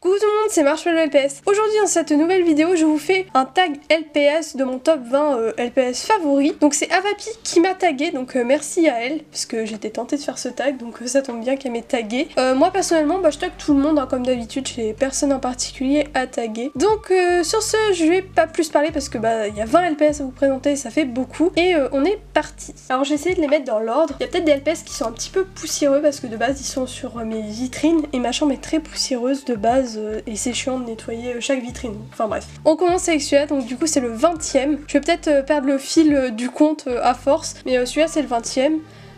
Coucou tout le monde, c'est Marshmallow LPS. Aujourd'hui dans cette nouvelle vidéo, je vous fais un tag LPS de mon top 20 LPS favoris. Donc c'est Avapi qui m'a tagué, donc merci à elle, parce que j'étais tentée de faire ce tag, donc ça tombe bien qu'elle m'ait tagué. Moi personnellement, je tag tout le monde, hein, comme d'habitude, j'ai personne en particulier à taguer. Donc sur ce, je vais pas plus parler parce que il y a 20 LPS à vous présenter, ça fait beaucoup. Et on est parti. Alors j'ai essayé de les mettre dans l'ordre. Il y a peut-être des LPS qui sont un petit peu poussiéreux parce que de base ils sont sur mes vitrines et ma chambre est très poussiéreuse de base. Et c'est chiant de nettoyer chaque vitrine. Enfin bref. On commence avec celui-là, donc du coup c'est le 20e. Je vais peut-être perdre le fil du compte à force, mais celui-là c'est le 20e.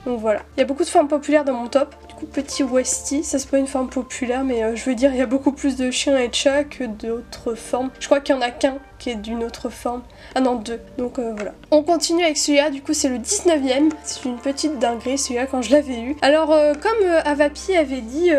Donc voilà. Il y a beaucoup de formes populaires dans mon top. Du coup petit Westie, ça c'est pas une forme populaire, mais je veux dire il y a beaucoup plus de chiens et de chats que d'autres formes. Je crois qu'il y en a qu'un qui est d'une autre forme. Ah non, deux. Donc voilà. On continue avec celui-là, du coup c'est le 19e. C'est une petite dinguerie celui-là quand je l'avais eu. Alors comme Avapi avait dit,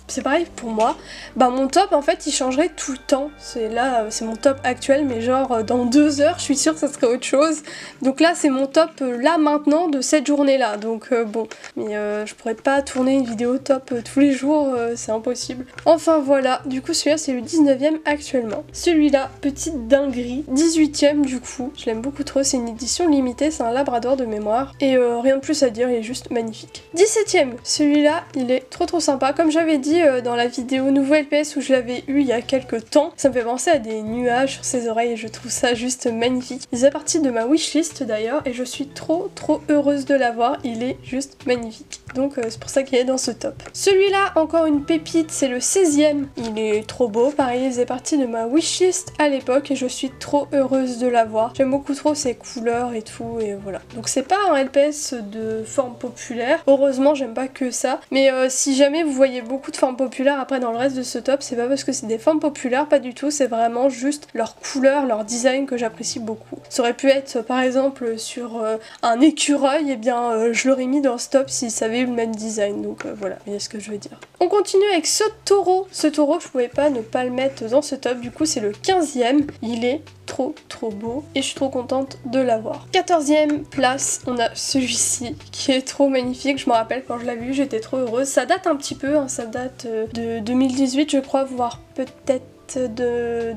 c'est pareil pour moi, mon top en fait il changerait tout le temps. C'est là, c'est mon top actuel, mais genre dans 2 heures je suis sûre que ça serait autre chose. Donc là c'est mon top là maintenant de cette journée là. Donc bon, mais je pourrais pas tourner une vidéo top tous les jours, c'est impossible. Enfin voilà, du coup celui-là c'est le 19e actuellement. Celui-là, petite dinguerie. 18e du coup, je l'aime beaucoup trop, c'est une édition limitée, c'est un labrador de mémoire et rien de plus à dire, il est juste magnifique. 17e, celui-là il est trop sympa, comme j'avais dit dans la vidéo nouveau LPS où je l'avais eu il y a quelques temps, ça me fait penser à des nuages sur ses oreilles et je trouve ça juste magnifique. Il faisait partie de ma wishlist d'ailleurs et je suis trop heureuse de l'avoir, il est juste magnifique. Donc c'est pour ça qu'il est dans ce top. Celui-là, encore une pépite, c'est le 16e, il est trop beau, pareil il faisait partie de ma wishlist à l'époque et je suis trop heureuse de l'avoir. J'aime beaucoup trop ses couleurs et tout et voilà. Donc c'est pas un LPS de forme populaire, heureusement j'aime pas que ça, mais si jamais vous voyez beaucoup de formes populaires après dans le reste de ce top, c'est pas parce que c'est des formes populaires, pas du tout, c'est vraiment juste leur couleur, leur design que j'apprécie beaucoup. Ça aurait pu être par exemple sur un écureuil, et bien je l'aurais mis dans ce top s'il savait le même design, donc voilà, vous voyez ce que je veux dire. On continue avec ce taureau. Ce taureau, je pouvais pas ne pas le mettre dans ce top, du coup c'est le 15e, il est trop beau et je suis trop contente de l'avoir. 14e place, on a celui-ci qui est trop magnifique, je me rappelle quand je l'avais vu j'étais trop heureuse. Ça date un petit peu, hein, ça date de 2018 je crois, voire peut-être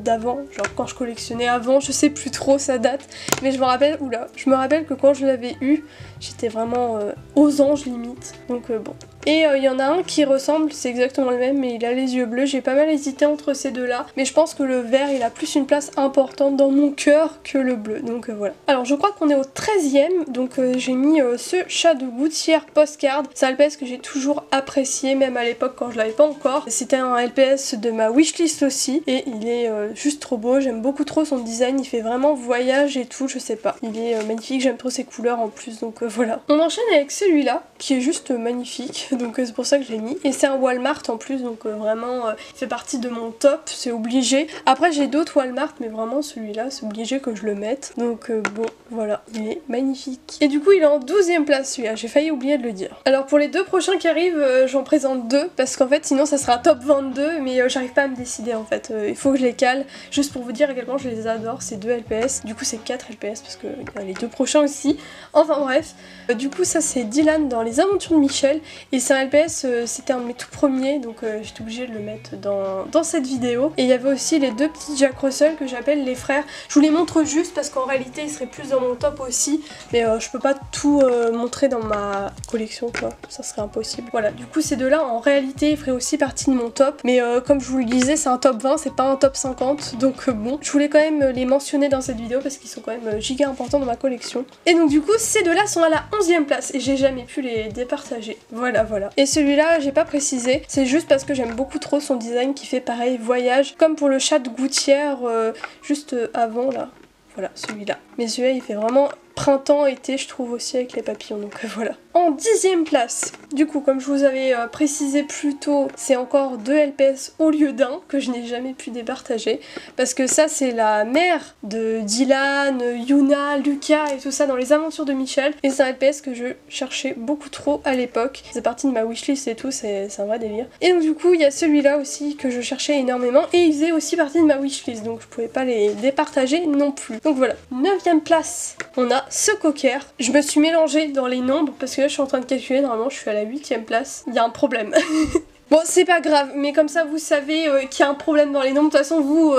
d'avant, genre quand je collectionnais avant, je sais plus trop ça date, mais je me rappelle, je me rappelle que quand je l'avais eu, j'étais vraiment aux anges limite, donc bon. Et il y en a un qui ressemble, c'est exactement le même, mais il a les yeux bleus, j'ai pas mal hésité entre ces deux-là, mais je pense que le vert, il a plus une place importante dans mon cœur que le bleu, donc voilà. Alors je crois qu'on est au 13e, donc j'ai mis ce chat de gouttière postcard, c'est un LPS que j'ai toujours apprécié, même à l'époque quand je l'avais pas encore. C'était un LPS de ma wishlist aussi, et il est juste trop beau, j'aime beaucoup trop son design, il fait vraiment voyage et tout, je sais pas. Il est magnifique, j'aime trop ses couleurs en plus, donc voilà. On enchaîne avec celui-là, qui est juste magnifique, donc c'est pour ça que je l'ai mis. Et c'est un Walmart en plus, donc vraiment il fait partie de mon top, c'est obligé. Après j'ai d'autres Walmart, mais vraiment celui-là, c'est obligé que je le mette. Donc bon, voilà, il est magnifique. Et du coup il est en 12e place celui-là, j'ai failli oublier de le dire. Alors pour les deux prochains qui arrivent, j'en présente deux, parce qu'en fait sinon ça sera un top 22, mais j'arrive pas à me décider en fait. Il faut que je les cale, juste pour vous dire à quel point je les adore, ces deux LPS. Du coup c'est 4 LPS, parce qu'il y a les deux prochains aussi. Enfin bref, du coup ça c'est Dylan dans Les Aventures de Michel, et c'est un LPS, c'était un de mes tout premiers, donc j'étais obligée de le mettre dans cette vidéo. Et il y avait aussi les deux petits Jack Russell que j'appelle les frères. Je vous les montre juste parce qu'en réalité ils seraient plus dans mon top aussi, mais je peux pas tout montrer dans ma collection quoi, ça serait impossible. Voilà, du coup ces deux-là en réalité ils feraient aussi partie de mon top, mais comme je vous le disais c'est un top 20, c'est pas un top 50, donc bon, je voulais quand même les mentionner dans cette vidéo parce qu'ils sont quand même giga importants dans ma collection. Et donc du coup ces deux-là sont à la 11e place et j'ai jamais pu les départager. Voilà. Et celui-là, j'ai pas précisé, c'est juste parce que j'aime beaucoup trop son design qui fait pareil voyage, comme pour le chat de gouttière juste avant là. Voilà, celui-là. Mais celui-là, il fait vraiment printemps, été, je trouve aussi avec les papillons, donc voilà. En 10e place, du coup, comme je vous avais précisé plus tôt, c'est encore 2 LPS au lieu d'un, que je n'ai jamais pu départager, parce que ça, c'est la mère de Dylan, Yuna, Lucas et tout ça dans Les Aventures de Michel, et c'est un LPS que je cherchais beaucoup trop à l'époque. C'est parti de ma wishlist et tout, c'est un vrai délire. Et donc du coup, il y a celui-là aussi que je cherchais énormément, et il faisait aussi partie de ma wishlist, donc je pouvais pas les départager non plus. Donc voilà, 9e place, on a ce cocker. Je me suis mélangée dans les nombres parce que là je suis en train de calculer, normalement je suis à la 8e place. Il y a un problème. Bon, c'est pas grave, mais comme ça vous savez qu'il y a un problème dans les nombres. De toute façon, vous,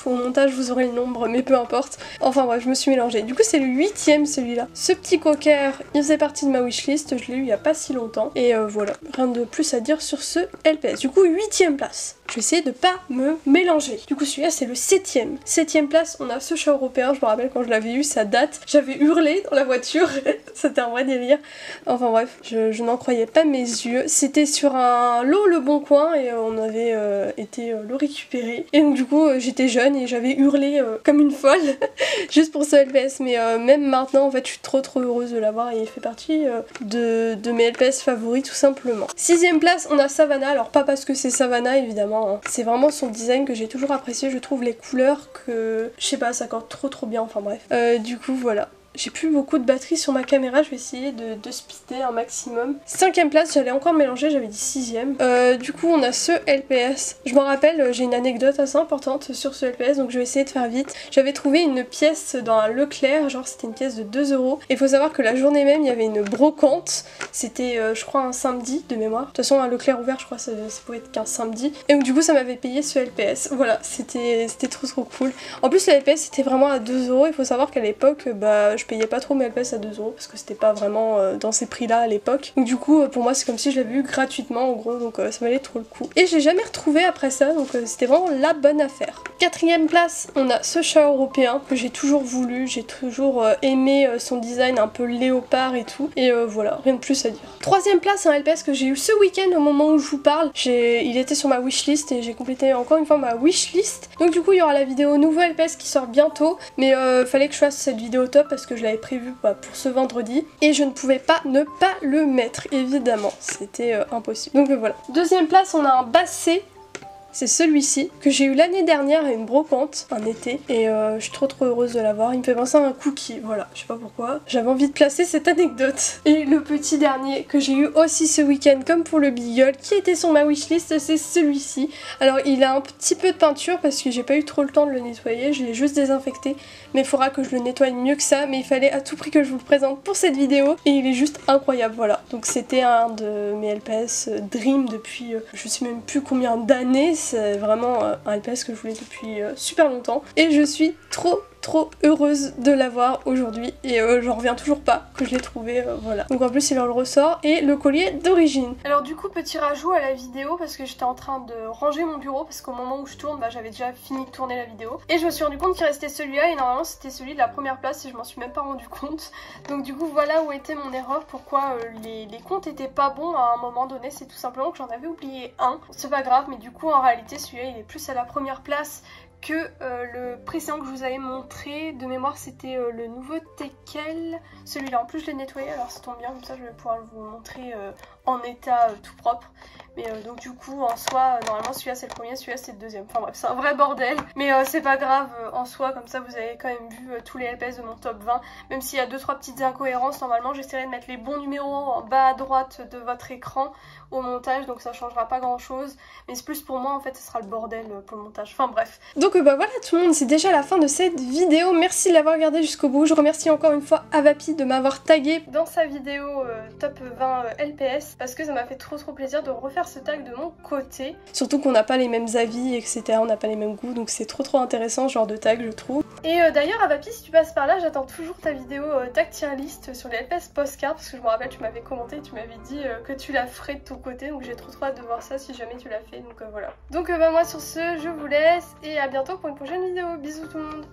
au montage, vous aurez le nombre, mais peu importe. Enfin bref, je me suis mélangée. Du coup, c'est le 8ème celui-là. Ce petit cocker, il faisait partie de ma wishlist. Je l'ai eu il y a pas si longtemps. Et voilà, rien de plus à dire sur ce LPS. Du coup, 8ème place. Je vais essayer de pas me mélanger. Du coup, celui-là, c'est le 7ème. 7ème place, on a ce chat européen. Je me rappelle quand je l'avais eu, ça date. J'avais hurlé dans la voiture. C'était un vrai délire. Enfin bref, je n'en croyais pas mes yeux. C'était sur un lot Le Bon Coin et on avait été le récupérer. Et donc du coup, j'étais jeune et j'avais hurlé comme une folle juste pour ce LPS. Mais même maintenant, en fait, je suis trop heureuse de l'avoir et il fait partie de mes LPS favoris tout simplement. 6ème place, on a Savannah. Alors pas parce que c'est Savannah évidemment. Hein. C'est vraiment son design que j'ai toujours apprécié. Je trouve les couleurs que, je sais pas, ça accorde trop bien. Enfin bref. Du coup, voilà. J'ai plus beaucoup de batterie sur ma caméra, je vais essayer de speeder un maximum. 5ème place, j'allais encore mélanger, j'avais dit 6ème. Du coup, on a ce LPS. Je me rappelle, j'ai une anecdote assez importante sur ce LPS, donc je vais essayer de faire vite. J'avais trouvé une pièce dans un Leclerc, genre c'était une pièce de 2 €. Il faut savoir que la journée même, il y avait une brocante. C'était, je crois, un samedi de mémoire. De toute façon, un Leclerc ouvert, je crois, ça pouvait être qu'un samedi. Et donc, du coup, ça m'avait payé ce LPS. Voilà, c'était trop cool. En plus, le LPS, c'était vraiment à 2 €. Il faut savoir qu'à l'époque, bah, je payais pas trop mes LPS à 2 € parce que c'était pas vraiment dans ces prix là à l'époque. Donc du coup pour moi c'est comme si je l'avais eu gratuitement en gros, donc ça valait trop le coup. Et j'ai jamais retrouvé après ça, donc c'était vraiment la bonne affaire. 4ème place, on a ce chat européen que j'ai toujours voulu, j'ai toujours aimé son design un peu léopard et tout. Et voilà, rien de plus à dire. 3ème place, un LPS que j'ai eu ce week-end au moment où je vous parle. Il était sur ma wishlist et j'ai complété encore une fois ma wishlist. Donc du coup il y aura la vidéo nouveau LPS qui sort bientôt, mais fallait que je fasse cette vidéo top parce que je l'avais prévu pour ce vendredi et je ne pouvais pas ne pas le mettre, évidemment, c'était impossible. Donc voilà. 2ème place, on a un basset. C'est celui-ci que j'ai eu l'année dernière à une brocante, un été, et je suis trop heureuse de l'avoir. Il me fait penser à un cookie, voilà, je sais pas pourquoi. J'avais envie de placer cette anecdote. Et le petit dernier que j'ai eu aussi ce week-end, comme pour le Beagle, qui était sur ma wishlist, c'est celui-ci. Alors il a un petit peu de peinture parce que j'ai pas eu trop le temps de le nettoyer, je l'ai juste désinfecté, mais il faudra que je le nettoie mieux que ça, mais il fallait à tout prix que je vous le présente pour cette vidéo, et il est juste incroyable, voilà. Donc c'était un de mes LPS Dream depuis je sais même plus combien d'années. C'est vraiment un LPS que je voulais depuis super longtemps et je suis trop heureuse de l'avoir aujourd'hui et j'en reviens toujours pas que je l'ai trouvé, voilà. Donc en plus il a le ressort et le collier d'origine. Alors du coup petit rajout à la vidéo parce que j'étais en train de ranger mon bureau parce qu'au moment où je tourne bah, j'avais déjà fini de tourner la vidéo et je me suis rendu compte qu'il restait celui-là et normalement c'était celui de la première place et je m'en suis même pas rendu compte. Donc du coup voilà où était mon erreur, pourquoi les comptes étaient pas bons à un moment donné, c'est tout simplement que j'en avais oublié un. C'est pas grave mais du coup en réalité celui-là il est plus à la première place que le précédent que je vous avais montré. De mémoire c'était le nouveau Tekel, celui-là en plus je l'ai nettoyé alors ça tombe bien, comme ça je vais pouvoir vous montrer en état tout propre. Mais donc du coup en soi normalement celui-là c'est le premier, celui-là c'est le deuxième, enfin bref c'est un vrai bordel. Mais c'est pas grave en soi, comme ça vous avez quand même vu tous les LPS de mon top 20. Même s'il y a 2-3 petites incohérences, normalement j'essaierai de mettre les bons numéros en bas à droite de votre écran au montage, donc ça changera pas grand chose. Mais c'est plus pour moi en fait, ce sera le bordel pour le montage, enfin bref. Donc bah voilà tout le monde, c'est déjà la fin de cette vidéo. Merci de l'avoir regardé jusqu'au bout. Je remercie encore une fois Avapi de m'avoir tagué dans sa vidéo top 20 LPS parce que ça m'a fait trop plaisir de refaire ce tag de mon côté. Surtout qu'on n'a pas les mêmes avis etc, on n'a pas les mêmes goûts, donc c'est trop intéressant ce genre de tag je trouve. Et d'ailleurs Avapi, si tu passes par là, j'attends toujours ta vidéo tag tier list sur les LPS postcard parce que je me rappelle tu m'avais commenté, tu m'avais dit que tu la ferais de ton côté, donc j'ai trop hâte de voir ça si jamais tu l'as fait, donc voilà. Donc bah moi sur ce je vous laisse et à bientôt pour une prochaine vidéo, bisous tout le monde.